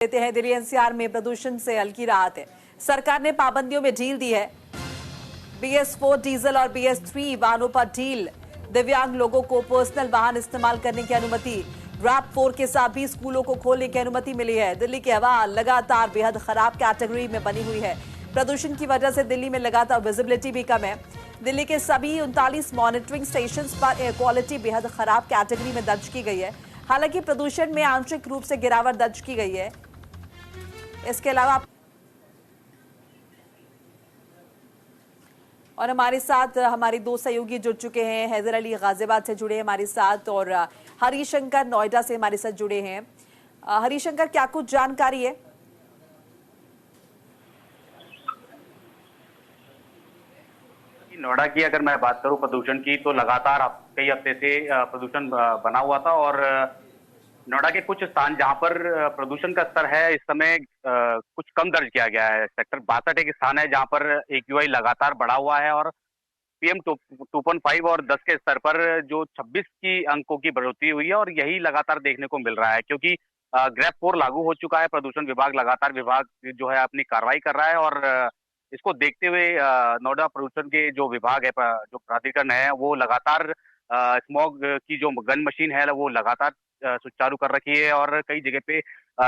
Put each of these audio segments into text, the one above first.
देते हैं। दिल्ली एनसीआर में प्रदूषण से हल्की राहत है। सरकार ने पाबंदियों में ढील दी है। BS4 डीजल और BS3 वाहनों पर ढील। दिव्यांग लोगों को पर्सनल वाहन इस्तेमाल करने की अनुमति। रैप 4 के साथ भी स्कूलों को खोलने की अनुमति मिली है। दिल्ली की हवा लगातार बेहद खराब कैटेगरी में बनी हुई है। प्रदूषण की वजह से दिल्ली में लगातार विजिबिलिटी भी कम है। दिल्ली के सभी 39 मॉनिटरिंग स्टेशन पर एयर क्वालिटी बेहद खराब कैटेगरी में दर्ज की गई है। हालांकि प्रदूषण में आंशिक रूप से गिरावट दर्ज की गई है। इसके अलावा और हमारे साथ हमारे दो सहयोगी जुड़ चुके हैं। हैदर अली गाजियाबाद से जुड़े हैं हमारे साथ और हरिशंकर नोएडा से हमारे साथ जुड़े हैं। हरिशंकर, क्या कुछ जानकारी है? नोएडा की अगर मैं बात करूं प्रदूषण की, तो लगातार कई हफ्ते से प्रदूषण बना हुआ था और नोएडा के कुछ स्थान जहां पर प्रदूषण का स्तर है इस समय कुछ कम दर्ज किया गया है। सेक्टर 62 एक स्थान है जहां पर AQI लगातार बढ़ा हुआ है और PM 2.5 और 10 के स्तर पर जो 26 की अंकों की बढ़ोतरी हुई है और यही लगातार देखने को मिल रहा है, क्योंकि ग्रेप 4 लागू हो चुका है। प्रदूषण विभाग लगातार जो है अपनी कार्रवाई कर रहा है और इसको देखते हुए नोएडा प्रदूषण के जो विभाग है, जो प्राधिकरण है, वो लगातार स्मॉग की जो गन मशीन है वो लगातार सुचारू कर रखी है और कई जगह पे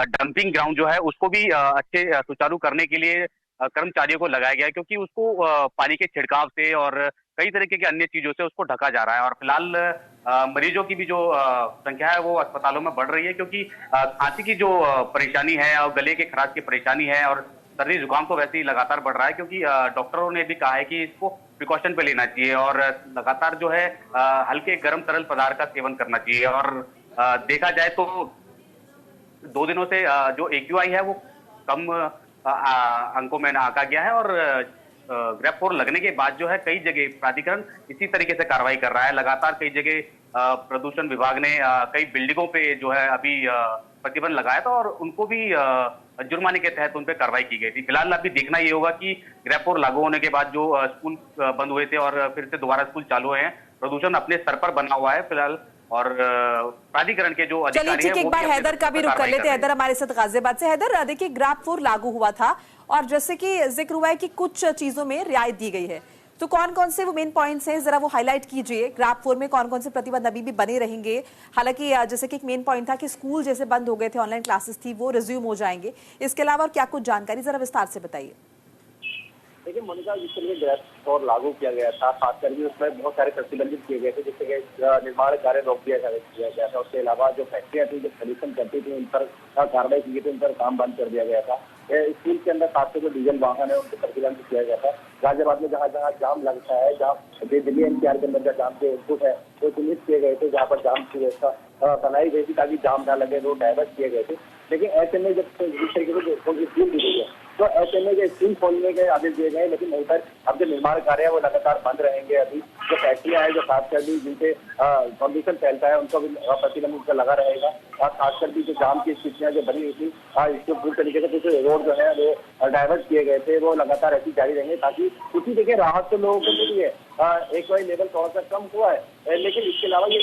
डंपिंग ग्राउंड जो है उसको भी अच्छे सुचारू करने के लिए कर्मचारियों को लगाया गया है, क्योंकि उसको पानी के छिड़काव से और कई तरीके के अन्य चीजों से उसको ढका जा रहा है। और फिलहाल मरीजों की भी जो संख्या है वो अस्पतालों में बढ़ रही है, क्योंकि खांसी की जो परेशानी है और गले के खराश की परेशानी है और सर्दी जुकाम तो वैसे ही लगातार बढ़ रहा है, क्योंकि डॉक्टरों ने भी कहा है कि इसको प्रिकॉशन पे लेना चाहिए और लगातार जो है हल्के गर्म तरल पदार्थ का सेवन करना चाहिए। और देखा जाए तो 2 दिनों से जो AQI है वो कम अंकों में आंका गया है और ग्रेप 4 लगने के बाद जो है कई जगह प्राधिकरण इसी तरीके से कार्रवाई कर रहा है। लगातार कई जगह प्रदूषण विभाग ने कई बिल्डिंगों पे जो है अभी प्रतिबंध लगाया था और उनको भी जुर्माने के तहत उन पे कार्रवाई की गई थी। फिलहाल अभी देखना ये होगा कि ग्रेप 4 लागू होने के बाद जो स्कूल बंद हुए थे और फिर से दोबारा स्कूल चालू हुए हैं, प्रदूषण अपने स्तर पर बना हुआ है फिलहाल और प्राधिकरण के जो अधिकारी हैं, चलिए ठीक है, एक बार हैदर का भी रुख कर लेते हैं। हैदर हमारे साथ गाजियाबाद से। हैदर, देखिए ग्रेप 4 लागू हुआ था और जैसे कि जिक्र हुआ है कि कुछ चीजों में रियायत दी गई है, तो कौन कौन से वो मेन पॉइंट्स हैं, जरा वो हाईलाइट कीजिए। ग्रेप 4 में कौन कौन से प्रतिबंध अभी भी बने रहेंगे? हालांकि जैसे कि एक मेन पॉइंट था कि स्कूल जैसे बंद हो गए थे, ऑनलाइन क्लासेस थी, वो रिज्यूम हो जाएंगे। इसके अलावा और क्या कुछ जानकारी, जरा विस्तार से बताइए। देखिए मोनिका, जिसके लिए ग्रेप 4 लागू किया गया था, खासकर भी उसमें बहुत सारे प्रतिबंधित किए गए थे, जैसे कि निर्माण कार्य रोक दिया गया था। उसके अलावा जो फैक्ट्रियां थी जो प्रदूषण करती थी उन पर कार्रवाई की गई थी, उन पर काम बंद कर दिया गया था। स्कूल के अंदर खासकर जो डीजल वाहन है उनको प्रतिबंध किया गया था। गाजियाबाद में जहाँ जहाँ जाम लगता है, जहाँ दिल्ली NCR के अंदर जाम के इनपुट है वो चिन्हित किए गए थे, जहाँ पर जाम की व्यवस्था बनाई गई थी ताकि जाम न लगे, रोड डाइवर्ट किए गए थे। लेकिन ऐसे में जब इस तरीके से स्कूल दी गई है तो ऐसे में जो स्कूल खोलने के आदेश दिए गए, लेकिन वहीं पर अब जो निर्माण कार्य है वो लगातार बंद रहेंगे। अभी जो फैक्ट्रियां हैं जो खासकर भी जिनसे प्रदूषण फैलता है उनको भी प्रतिबंध उनका लगा रहेगा और खासकर भी जो जाम की स्थितियां जो बनी हुई थी इसको पूरी तरीके से कुछ रोड जो है वो डाइवर्ट किए गए थे, वो लगातार ऐसी जारी रहेंगे ताकि कुछ देखिए राहत तो लोगों को मिली है। AQI लेवल थोड़ा सा कम हुआ है, लेकिन इसके अलावा ये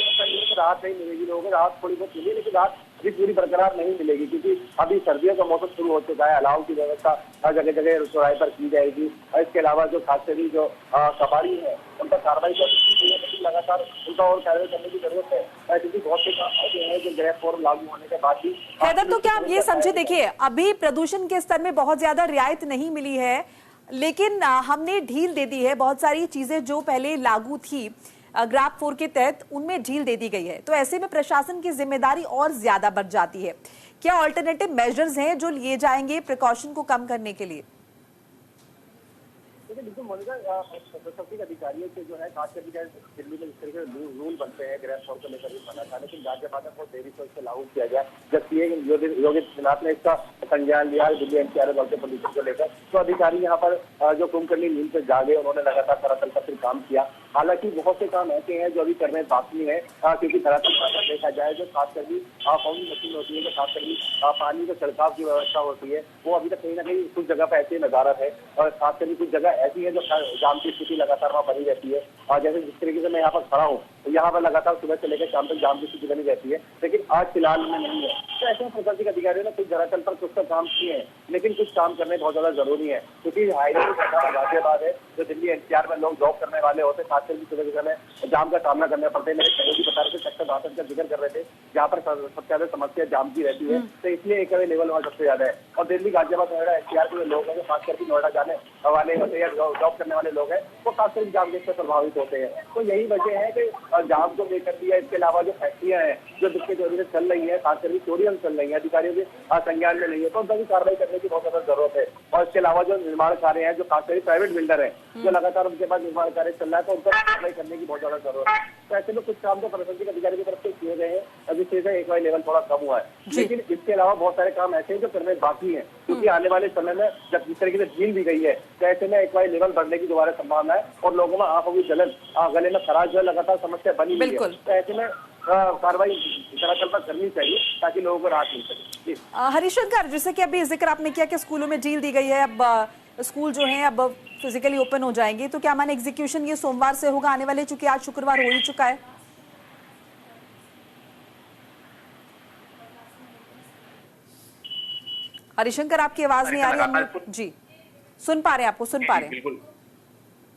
राहत नहीं मिलेगी लोगों को। राहत थोड़ी बहुत मिली, लेकिन राहत भी पूरी बरकरार नहीं मिलेगी, क्योंकि अभी सर्दियों का मौसम शुरू हो चुका है। अलाव की व्यवस्था जगह जगह चौराहे पर की जाएगी और इसके अलावा जो खासकर जो कबाड़ी है उन पर कार्रवाई लेकिन लगातार उनका और कार्रवाई करने की जरूरत है, क्योंकि बहुत से जो है जो ग्रेप 4 लागू होने के बाद भी। हैदर, तो क्या आप ये समझे, देखिए अभी प्रदूषण के स्तर में बहुत ज्यादा रियायत नहीं मिली है, लेकिन हमने ढील दे दी है। बहुत सारी चीजें जो पहले लागू थी ग्रेप 4 के तहत उनमें ढील दे दी गई है, तो ऐसे में प्रशासन की जिम्मेदारी और ज्यादा बढ़ जाती है। क्या ऑल्टरनेटिव मेजर्स हैं जो लिए जाएंगे प्रिकॉशन को कम करने के लिए? बिल्कुल मोनिका, प्रशासनिक अधिकारियों से जो है खासकर दिल्ली में इस तरीके से रूल बनते हैं ग्रेप 4 को लेकर भी बना था, लेकिन गाजियाबाद में बहुत देरी से इसको लागू किया गया। जब CM योगी आदित्यनाथ ने इसका संज्ञान लिया दिल्ली NCR के प्रदूषण को लेकर, तो अधिकारी यहाँ पर जो कुंभकर्णी नींद से जागे, उन्होंने लगातार तरह का फिर काम किया। हालांकि बहुत से काम ऐसे हैं जो अभी करने बाकी है, क्योंकि दरअसल अगर देखा जाए जो खासकर भी फाउंडिंग मशीन होती है, जो खासकर भी पानी का छिड़काव की व्यवस्था होती है, वो अभी तक कहीं ना कहीं कुछ जगह पर ऐसे नजारत है, और खासकर भी कुछ जगह ऐसी है जो जाम की स्थिति लगातार वहाँ बनी रहती है। और जैसे जिस तरीके से मैं यहाँ पर खड़ा हूँ, तो यहाँ पर लगातार सुबह से लेकर शाम तक जाम की स्थिति बनी रहती है, लेकिन आज फिलहाल में नहीं है। तो ऐसे में प्रशासनिक अधिकारियों ने कुछ धरातल पर कुछ तो काम किए हैं, लेकिन कुछ काम करने बहुत ज्यादा जरूरी है, क्योंकि हाईवे गाजियाबाद है, जो दिल्ली एनसीआर में लोग जॉब करने वाले होते हैं, खासकर भी सुबह के समय जाम का सामना करना पड़ता है। मेरे सहयोगी बता रहे थे, सेक्टर 62 का जिक्र कर रहे थे, जहाँ पर सबसे ज्यादा समस्या जाम की रहती है, तो इसलिए एक लेवल वहाँ सबसे ज्यादा है। और दिल्ली गाजियाबाद नोएडा एनसीआर के लोग हैं, खासकर भी नोएडा जाने वाले होते हैं, जॉब करने वाले लोग हैं, वो खासकर जाम से प्रभावित होते हैं। तो यही वजह है कि जाम को लेकर दिया। इसके अलावा जो फैक्ट्रियां हैं जो जिसके चोरी चल रही है, खासकर भी चोरियां चल रही है, अधिकारियों के संज्ञान में नहीं है, तो उनकी कार्रवाई करने की बहुत ज्यादा जरूरत है। और इसके अलावा जो निर्माण कार्य है, जो खासकर प्राइवेट बिल्डर है, जो लगातार उनके पास निर्माण कार्य चल रहा है, तो उन पर कार्रवाई करने की बहुत ज्यादा जरूरत है। तो ऐसे में कुछ काम तो प्रशासनिक अधिकारी की तरफ से किए गए हैं, अभी से एक लेवल थोड़ा कम हुआ है, लेकिन इसके अलावा बहुत सारे काम ऐसे हैं जो करने बाकी है, क्योंकि आने वाले समय में जब जिस तरीके से झील दी गई है, तो ऐसे में एक लेवल बढ़ने की दोबारा संभावना है, और लोगों में आंखों की जलन, गले में खराश जो लगातार समस्या बनी हुई है, तो ऐसे में कार्रवाई दरअसल पर करनी चाहिए ताकि लोगों को राहत मिल सके। हरिशंकर, जैसे कि अभी जिक्र आपने किया कि स्कूलों में ढील दी गई है, अब स्कूल जो है अब फिजिकली ओपन हो जाएंगे, तो क्या माने एग्जीक्यूशन ये सोमवार से होगा आने वाले, चूंकि आज शुक्रवार हो ही चुका है? हरिशंकर, आपकी आवाज नहीं आ रही। जी, सुन पा रहे हैं, आपको सुन पा रहे हैं। बिल्कुल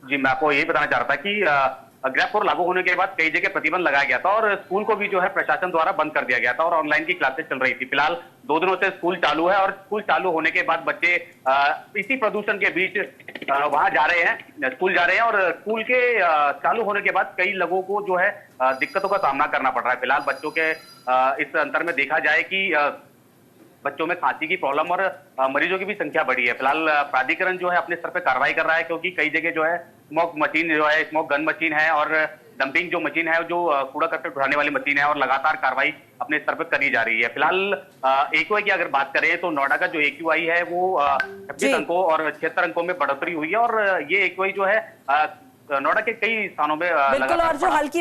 जी, मैं आपको यही बताना चाह रहा था कि ग्रैब 4 लागू होने के बाद कई जगह प्रतिबंध लगाया गया था, और स्कूल को भी जो है प्रशासन द्वारा बंद कर दिया गया था, और ऑनलाइन की क्लासेस चल रही थी। फिलहाल 2 दिनों से स्कूल चालू है, और स्कूल चालू होने के बाद बच्चे इसी प्रदूषण के बीच वहां जा रहे हैं, स्कूल जा रहे हैं, और स्कूल के चालू होने के बाद कई लोगों को जो है दिक्कतों का सामना करना पड़ रहा है। फिलहाल बच्चों के इस अंतर में देखा जाए कि बच्चों में खांसी की प्रॉब्लम और मरीजों की भी संख्या बढ़ी है। फिलहाल प्राधिकरण जो है अपने स्तर पे कार्रवाई कर रहा है, क्योंकि कई जगह जो है स्मोक मशीन जो है, स्मोक गन मशीन है, और डंपिंग जो मशीन है, जो कूड़ा करकट उठाने वाली मशीन है, और लगातार कार्रवाई अपने स्तर पर करी जा रही है। फिलहाल AQI की अगर बात करें तो नोएडा का जो AQI है वो 26 अंकों और 76 अंकों में बढ़ोतरी हुई है, और ये AQI जो है नोएडा के कई स्थानों में बिल्कुल, और जो हल्की